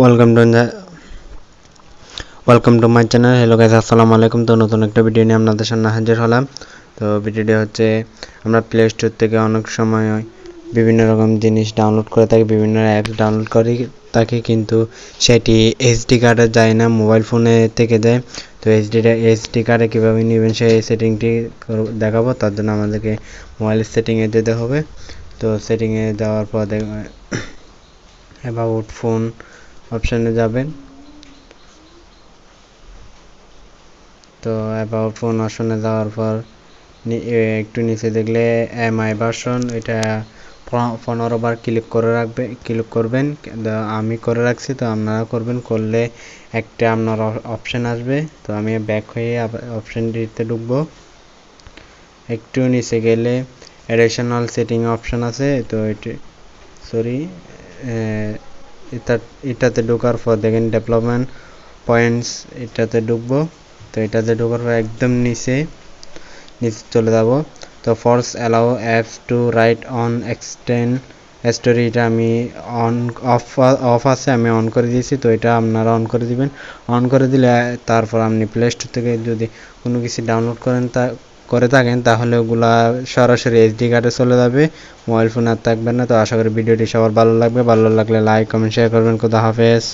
Welcome to welcome to my channel. Hello guys, আসসালামু আলাইকুম। তো নতুন একটা ভিডিও নিয়ে আপনাদের সামনে হাজির হলাম। তো ভিডিওটি হচ্ছে আমরা প্লে স্টোর থেকে অনেক সময় বিভিন্ন রকম জিনিস ডাউনলোড করে থাকি, বিভিন্ন অ্যাপস ডাউনলোড করি থাকি, কিন্তু সেটি এইচডি কার্ডে যায় না, মোবাইল ফোনে থেকে যায়। তো এইচডি কার্ডে কীভাবে নেবেন সেই সেটিংটি দেখাবো। তার জন্য আমাদেরকে মোবাইলের সেটিংয়ে যেতে হবে। তো সেটিংয়ে যাওয়ার পর অ্যাবাউট ফোন অপশানে যাবেন। তো অ্যাবাউট ফোন অপশনে যাওয়ার পর একটু নিচে দেখলে এমআই ভার্সন, এটা 15 বার ক্লিক করবেন। আমি করে রাখছি, তো আপনারা করবেন। করলে একটা আপনার অপশান আসবে। তো আমি ব্যাক হয়ে অপশানটিতে ঢুকবো। একটু নিচে গেলে অ্যাডিশনাল সেটিং অপশান আছে। তো এটাতে ঢোকার পর দেখেন ডেভেলপমেন্ট পয়েন্টস, এটাতে ঢুকবো। তো এটাতে ঢোকার পর একদম নিচে চলে যাব। তো force allow apps two right on extend story, এটা আমি অফ আছে, আমি অন করে দিয়েছি। তো এটা আপনারা অন করে দিবেন। অন করে দিলে তারপর আপনি প্লে স্টোর থেকে যদি কোনো কিছু ডাউনলোড করে থাকেন তাহলে ওগুলা সরাসরি এইচডি কার্ডে চলে যাবে, মোবাইল ফোনে আর থাকবে না। তো আশা করি ভিডিওটি সবার ভালো লাগবে। ভালো লাগলে লাইক কমেন্ট শেয়ার করবেন। খোদা হাফেজ।